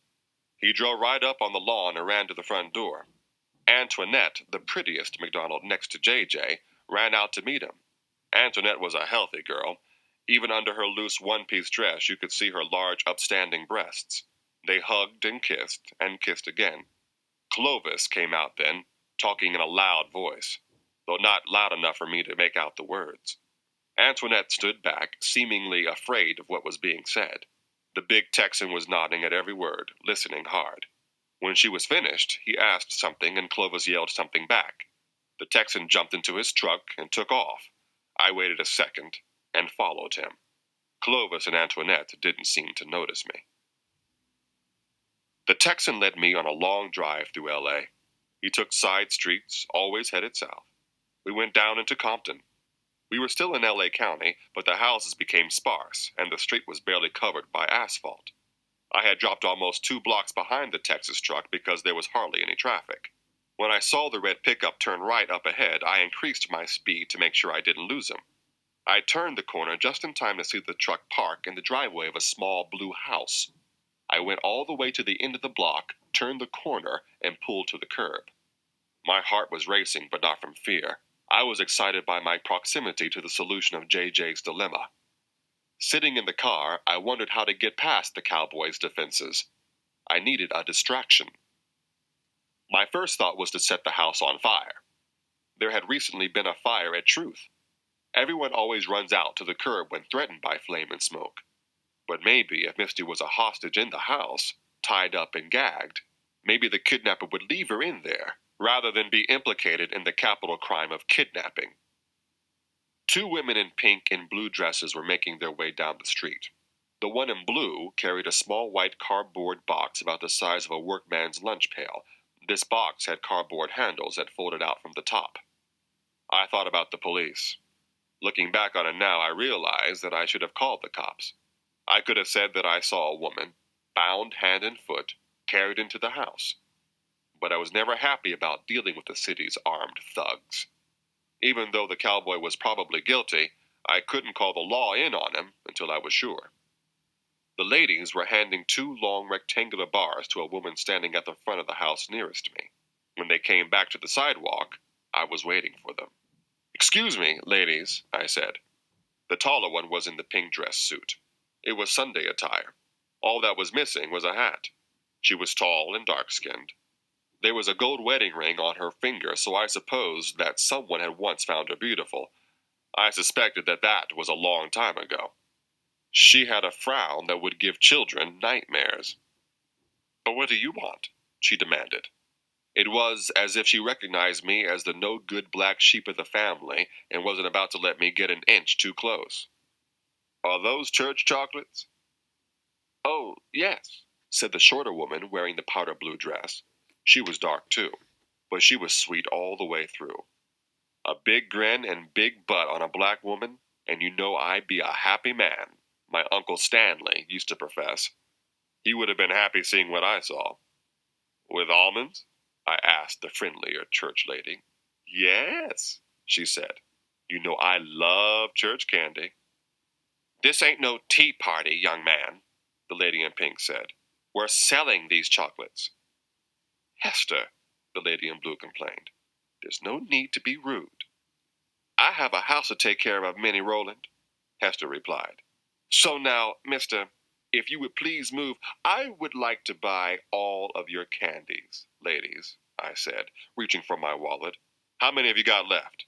He drove right up on the lawn and ran to the front door. Antoinette, the prettiest McDonald next to JJ, ran out to meet him. Antoinette was a healthy girl. Even under her loose one-piece dress, you could see her large, upstanding breasts. They hugged and kissed again. Clovis came out then, talking in a loud voice, though not loud enough for me to make out the words. Antoinette stood back, seemingly afraid of what was being said. The big Texan was nodding at every word, listening hard. When she was finished, he asked something and Clovis yelled something back. The Texan jumped into his truck and took off. I waited a second and followed him. Clovis and Antoinette didn't seem to notice me. The Texan led me on a long drive through L.A. He took side streets, always headed south. We went down into Compton. We were still in L.A. County, but the houses became sparse, and the street was barely covered by asphalt. I had dropped almost 2 blocks behind the Texas truck because there was hardly any traffic. When I saw the red pickup turn right up ahead, I increased my speed to make sure I didn't lose him. I turned the corner just in time to see the truck park in the driveway of a small blue house. I went all the way to the end of the block, turned the corner, and pulled to the curb. My heart was racing, but not from fear. I was excited by my proximity to the solution of JJ's dilemma. Sitting in the car, I wondered how to get past the cowboy's defenses. I needed a distraction. My first thought was to set the house on fire. There had recently been a fire at Truth. Everyone always runs out to the curb when threatened by flame and smoke. But maybe if Misty was a hostage in the house, tied up and gagged, maybe the kidnapper would leave her in there, rather than be implicated in the capital crime of kidnapping. 2 women in pink and blue dresses were making their way down the street. The one in blue carried a small white cardboard box about the size of a workman's lunch pail. This box had cardboard handles that folded out from the top. I thought about the police. Looking back on it now, I realized that I should have called the cops. I could have said that I saw a woman, bound hand and foot, carried into the house. But I was never happy about dealing with the city's armed thugs. Even though the cowboy was probably guilty, I couldn't call the law in on him until I was sure. The ladies were handing 2 long rectangular bars to a woman standing at the front of the house nearest me. When they came back to the sidewalk, I was waiting for them. "Excuse me, ladies," I said. The taller one was in the pink dress suit. It was Sunday attire. All that was missing was a hat. She was tall and dark-skinned. There was a gold wedding ring on her finger, so I supposed that someone had once found her beautiful. I suspected that was a long time ago. She had a frown that would give children nightmares. "But what do you want?" she demanded. It was as if she recognized me as the no-good black sheep of the family and wasn't about to let me get an inch too close. "Are those church chocolates?" "Oh, yes," said the shorter woman wearing the powder blue dress. She was dark, too, but she was sweet all the way through. A big grin and big butt on a black woman, and you know I'd be a happy man, my Uncle Stanley used to profess. He would have been happy seeing what I saw. "With almonds?" I asked the friendlier church lady. "Yes," she said. "You know I love church candy." "This ain't no tea party, young man," the lady in pink said. "We're selling these chocolates." "Hester," the lady in blue complained, "there's no need to be rude." "I have a house to take care of, Minnie Rowland," Hester replied. "So now, mister, if you would please move, I would like to buy all of your candies, ladies," I said, reaching for my wallet. "How many have you got left?"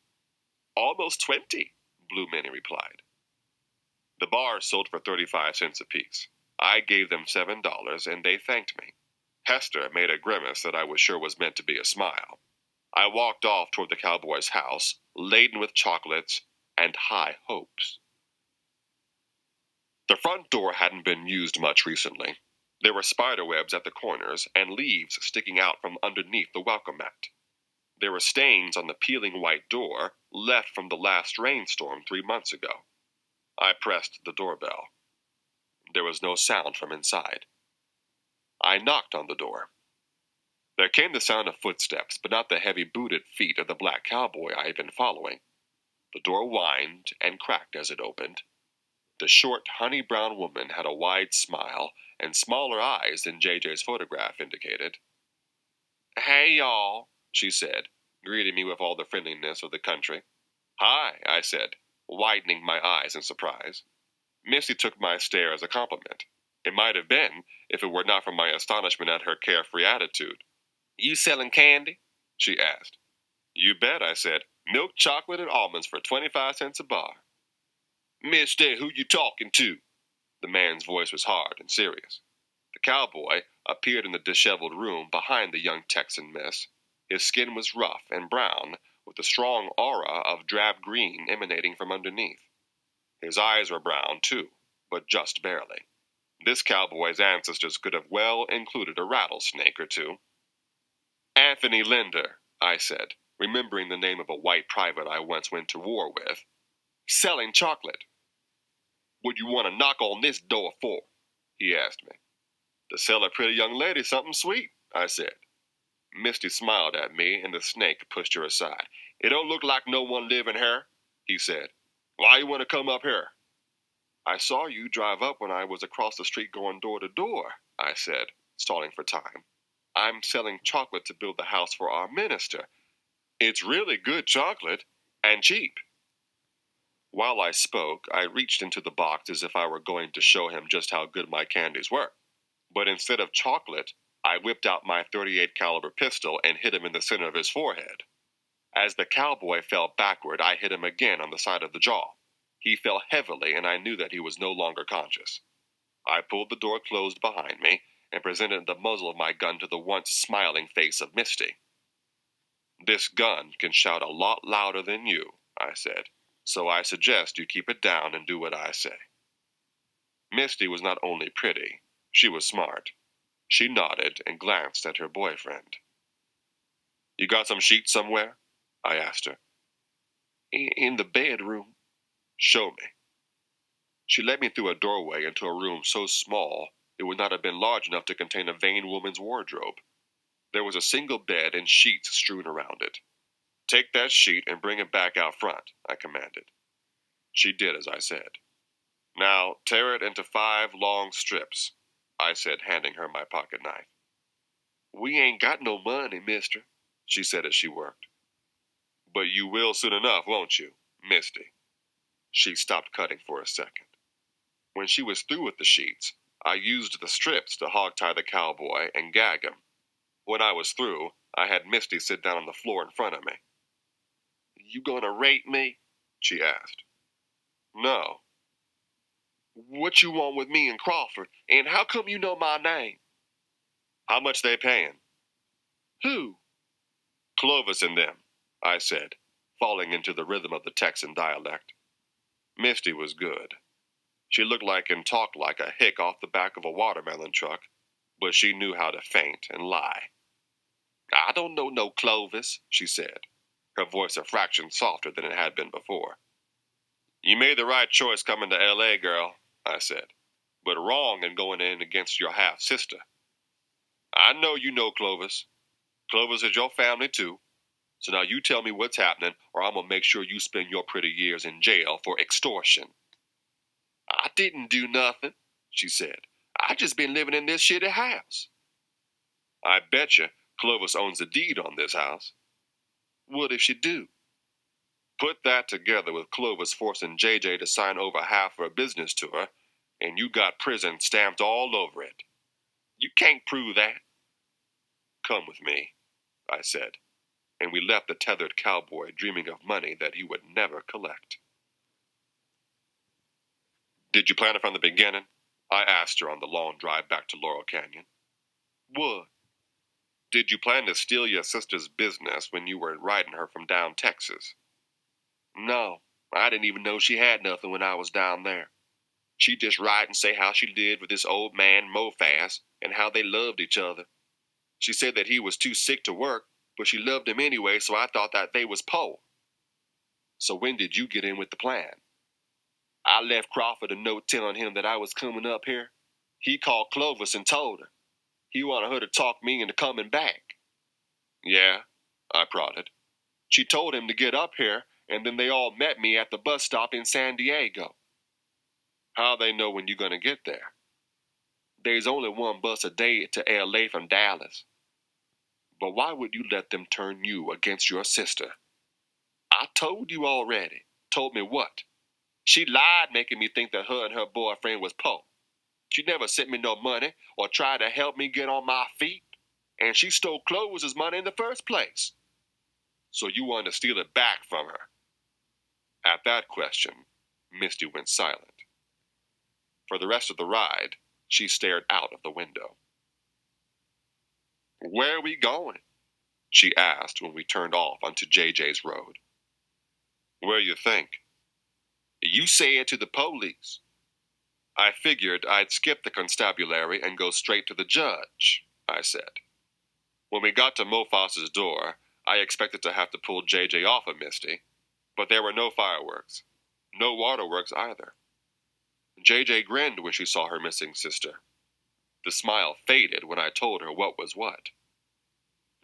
"Almost 20, Blue Minnie replied. The bars sold for 35 cents apiece. I gave them $7, and they thanked me. Hester made a grimace that I was sure was meant to be a smile. I walked off toward the cowboy's house, laden with chocolates and high hopes. The front door hadn't been used much recently. There were spider webs at the corners and leaves sticking out from underneath the welcome mat. There were stains on the peeling white door, left from the last rainstorm 3 months ago. I pressed the doorbell. There was no sound from inside. I knocked on the door. There came the sound of footsteps, but not the heavy booted feet of the black cowboy I had been following. The door whined and cracked as it opened. The short, honey-brown woman had a wide smile and smaller eyes than JJ's photograph indicated. "Hey, y'all," she said, greeting me with all the friendliness of the country. "Hi," I said, widening my eyes in surprise. Misty took my stare as a compliment. It might have been, if it were not for my astonishment at her carefree attitude. "You selling candy?" she asked. "You bet," I said. "Milk chocolate and almonds for 25 cents a bar." "Misty, who you talking to?" The man's voice was hard and serious. The cowboy appeared in the disheveled room behind the young Texan miss. His skin was rough and brown, with a strong aura of drab green emanating from underneath. His eyes were brown, too, but just barely. This cowboy's ancestors could have well included a rattlesnake or two. "Anthony Linder," I said, remembering the name of a white private I once went to war with. "Selling chocolate." "What you want to knock on this door for?" he asked me. "To sell a pretty young lady something sweet," I said. Misty smiled at me, and the snake pushed her aside. "It don't look like no one living here," he said. "Why you want to come up here?" "I saw you drive up when I was across the street going door to door," I said, stalling for time. "I'm selling chocolate to build the house for our minister. It's really good chocolate, and cheap." While I spoke, I reached into the box as if I were going to show him just how good my candies were. But instead of chocolate, I whipped out my .38 caliber pistol and hit him in the center of his forehead. As the cowboy fell backward, I hit him again on the side of the jaw. He fell heavily, and I knew that he was no longer conscious. I pulled the door closed behind me and presented the muzzle of my gun to the once smiling face of Misty. "This gun can shout a lot louder than you," I said, "so I suggest you keep it down and do what I say." Misty was not only pretty, she was smart. She nodded and glanced at her boyfriend. "You got some sheets somewhere?" I asked her. In the bedroom." "Show me." She led me through a doorway into a room so small it would not have been large enough to contain a vain woman's wardrobe. There was a single bed and sheets strewn around it. "Take that sheet and bring it back out front," I commanded. She did as I said. "Now tear it into 5 long strips," I said, handing her my pocket knife. "We ain't got no money, mister," she said as she worked. "But you will soon enough, won't you, Misty?" She stopped cutting for a second. When she was through with the sheets, I used the strips to hog-tie the cowboy and gag him. When I was through, I had Misty sit down on the floor in front of me. "You gonna rape me?" she asked. "No." "What you want with me and Crawford, and how come you know my name?" "How much they paying?" "Who?" "Clovis and them," I said, falling into the rhythm of the Texan dialect. Misty was good. She looked like and talked like a hick off the back of a watermelon truck, but she knew how to feint and lie. "I don't know no Clovis," she said, her voice a fraction softer than it had been before. "You made the right choice coming to L.A., girl," I said, "but wrong in going in against your half-sister. I know you know Clovis. Clovis is your family, too. So now you tell me what's happening, or I'm gonna make sure you spend your pretty years in jail for extortion." "I didn't do nothing," she said. "I just been living in this shitty house." "I betcha Clovis owns the deed on this house." "What if she do?" "Put that together with Clovis forcing JJ to sign over half her business to her, and you got prison stamped all over it. You can't prove that." "Come with me," I said, and we left the tethered cowboy dreaming of money that he would never collect. "Did you plan it from the beginning?" I asked her on the long drive back to Laurel Canyon. "What?" "Did you plan to steal your sister's business when you were riding her from down Texas?" "No, I didn't even know she had nothing when I was down there. She'd just write and say how she lived with this old man Mofaz and how they loved each other. She said that he was too sick to work, but she loved him anyway, so I thought that they was poor." "So when did you get in with the plan?" "I left Crawford a note telling him that I was coming up here. He called Clovis and told her. He wanted her to talk me into coming back. Yeah, I prodded. She told him to get up here, and then they all met me at the bus stop in San Diego. How they know when you're going to get there? There's only one bus a day to L.A. from Dallas. But why would you let them turn you against your sister? I told you already. Told me what? She lied, making me think that her and her boyfriend was poor. She never sent me no money or tried to help me get on my feet. And she stole Clovis's money in the first place. So you wanted to steal it back from her. At that question, Misty went silent. For the rest of the ride, she stared out of the window. Where are we going? She asked when we turned off onto JJ's road. Where you think? You say it to the police. I figured I'd skip the constabulary and go straight to the judge, I said. When we got to Mofas's door, I expected to have to pull JJ off of Misty, but there were no fireworks. No waterworks either. JJ grinned when she saw her missing sister. The smile faded when I told her what was what.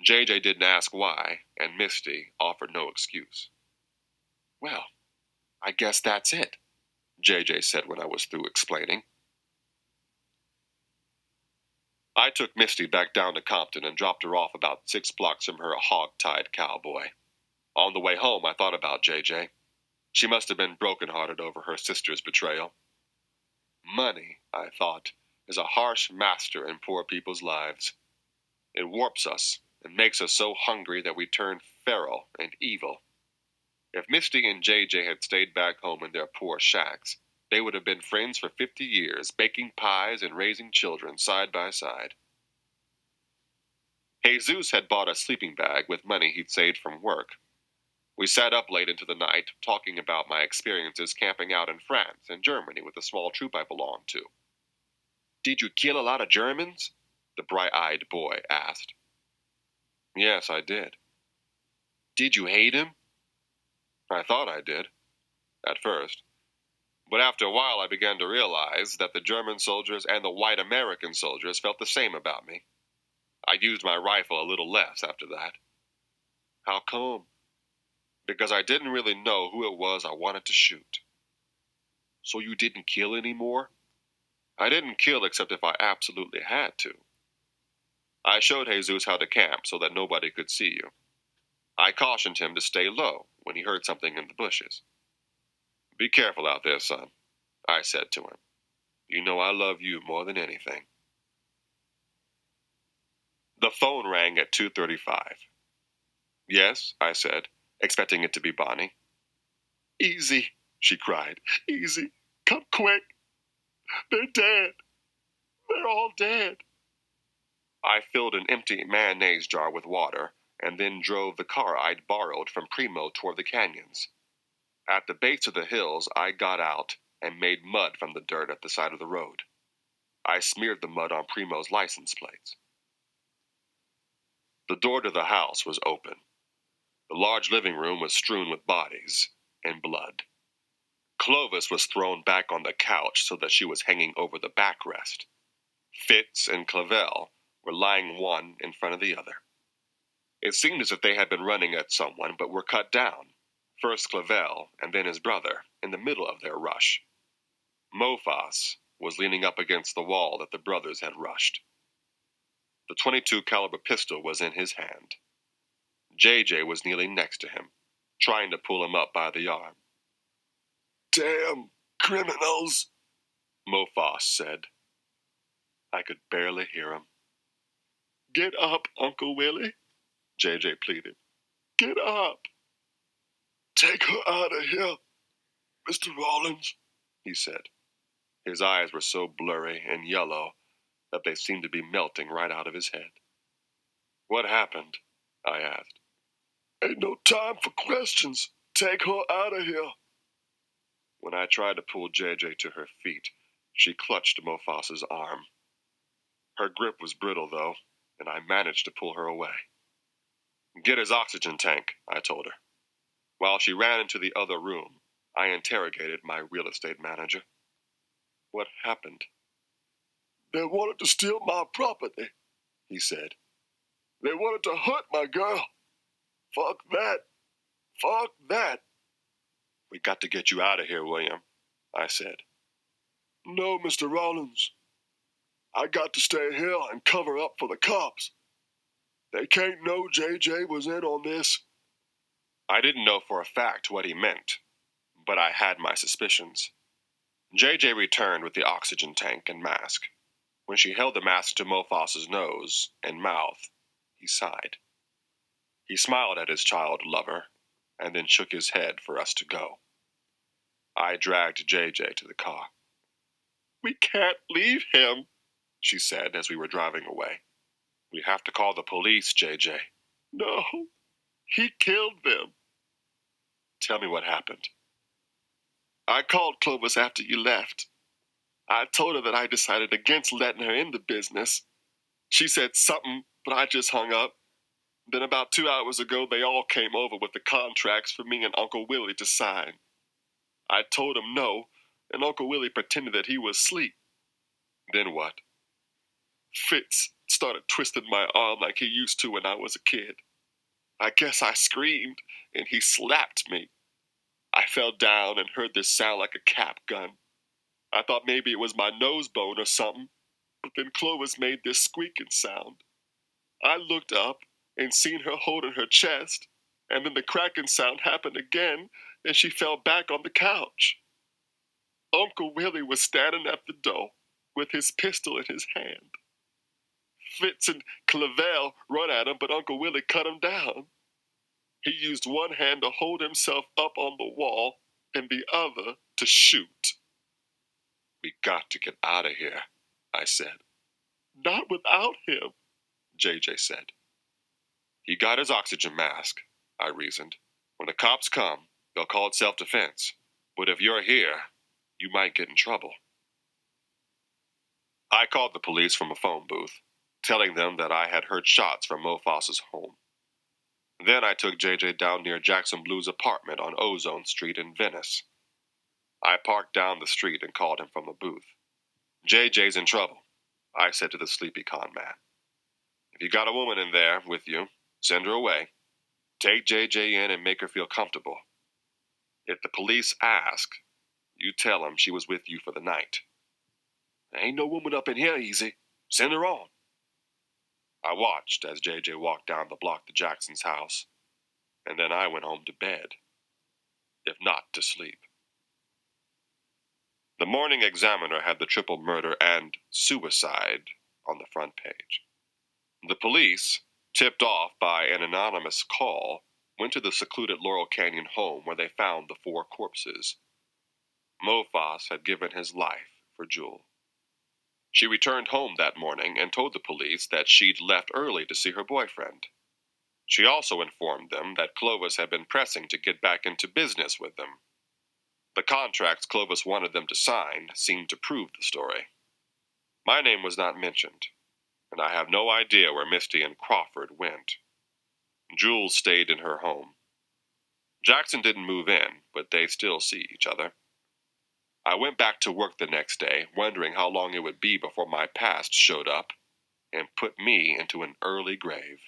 JJ didn't ask why, and Misty offered no excuse. Well, I guess that's it, JJ said when I was through explaining. I took Misty back down to Compton and dropped her off about 6 blocks from her hog-tied cowboy. On the way home, I thought about JJ. She must have been broken-hearted over her sister's betrayal. Money, I thought, is a harsh master in poor people's lives. It warps us and makes us so hungry that we turn feral and evil. If Misty and JJ had stayed back home in their poor shacks, they would have been friends for 50 years, baking pies and raising children side by side. Jesus had bought a sleeping bag with money he'd saved from work. We sat up late into the night, talking about my experiences camping out in France and Germany with the small troop I belonged to. Did you kill a lot of Germans? The bright-eyed boy asked. Yes, I did. Did you hate him? I thought I did, at first. But after a while I began to realize that the German soldiers and the white American soldiers felt the same about me. I used my rifle a little less after that. How come? Because I didn't really know who it was I wanted to shoot. So you didn't kill anymore? I didn't kill except if I absolutely had to. I showed Jesus how to camp so that nobody could see you. I cautioned him to stay low when he heard something in the bushes. Be careful out there, son, I said to him. You know I love you more than anything. The phone rang at 2:35. Yes, I said, expecting it to be Bonnie. Easy, she cried. Easy. Come quick. They're dead. They're all dead. I filled an empty mayonnaise jar with water and then drove the car I'd borrowed from Primo toward the canyons. At the base of the hills, I got out and made mud from the dirt at the side of the road. I smeared the mud on Primo's license plates. The door to the house was open. The large living room was strewn with bodies and blood. Clovis was thrown back on the couch so that she was hanging over the backrest. Fitz and Clavel were lying one in front of the other. It seemed as if they had been running at someone but were cut down. First Clavel and then his brother, in the middle of their rush. Mofas was leaning up against the wall that the brothers had rushed. The .22 caliber pistol was in his hand. JJ was kneeling next to him, trying to pull him up by the arm. Damn criminals, Mofas said. I could barely hear him. Get up, Uncle Willie, JJ pleaded. Get up. Take her out of here, Mr. Rollins, he said. His eyes were so blurry and yellow that they seemed to be melting right out of his head. What happened? I asked. Ain't no time for questions. Take her out of here. When I tried to pull JJ to her feet, she clutched Mofas's arm. Her grip was brittle, though, and I managed to pull her away. Get his oxygen tank, I told her. While she ran into the other room, I interrogated my real estate manager. What happened? They wanted to steal my property, he said. They wanted to hurt my girl. Fuck that. Fuck that. We got to get you out of here, William, I said. No, Mr. Rollins. I got to stay here and cover up for the cops. They can't know J.J. was in on this. I didn't know for a fact what he meant, but I had my suspicions. J.J. returned with the oxygen tank and mask. When she held the mask to Mofas's nose and mouth, he sighed. He smiled at his child lover, and then shook his head for us to go. I dragged J.J. to the car. We can't leave him, she said as we were driving away. We have to call the police, J.J. No, he killed them. Tell me what happened. I called Clovis after you left. I told her that I decided against letting her in the business. She said something, but I just hung up. Then about 2 hours ago, they all came over with the contracts for me and Uncle Willie to sign. I told him no, and Uncle Willie pretended that he was asleep. Then what? Fitz started twisting my arm like he used to when I was a kid. I guess I screamed, and he slapped me. I fell down and heard this sound like a cap gun. I thought maybe it was my nose bone or something, but then Clovis made this squeaking sound. I looked up and seen her holding her chest, and then the cracking sound happened again, and she fell back on the couch. Uncle Willie was standing at the door with his pistol in his hand. Fitz and Clavell run at him, but Uncle Willie cut him down. He used one hand to hold himself up on the wall and the other to shoot. We got to get out of here, I said. Not without him, J.J. said. He got his oxygen mask, I reasoned. When the cops come, they'll call it self-defense. But if you're here, you might get in trouble. I called the police from a phone booth, telling them that I had heard shots from Mofas's home. Then I took J.J. down near Jackson Blue's apartment on Ozone Street in Venice. I parked down the street and called him from a booth. J.J.'s in trouble, I said to the sleepy con man. If you got a woman in there with you, send her away. Take J.J. in and make her feel comfortable. If the police ask, you tell them she was with you for the night. There ain't no woman up in here, Easy. Send her on. I watched as J.J. walked down the block to Jackson's house, and then I went home to bed, if not to sleep. The Morning Examiner had the triple murder and suicide on the front page. The police, tipped off by an anonymous call, went to the secluded Laurel Canyon home where they found the 4 corpses. Mofas had given his life for Jewel. She returned home that morning and told the police that she'd left early to see her boyfriend. She also informed them that Clovis had been pressing to get back into business with them. The contracts Clovis wanted them to sign seemed to prove the story. My name was not mentioned, and I have no idea where Misty and Crawford went. Jules stayed in her home. Jackson didn't move in, but they still see each other. I went back to work the next day, wondering how long it would be before my past showed up and put me into an early grave.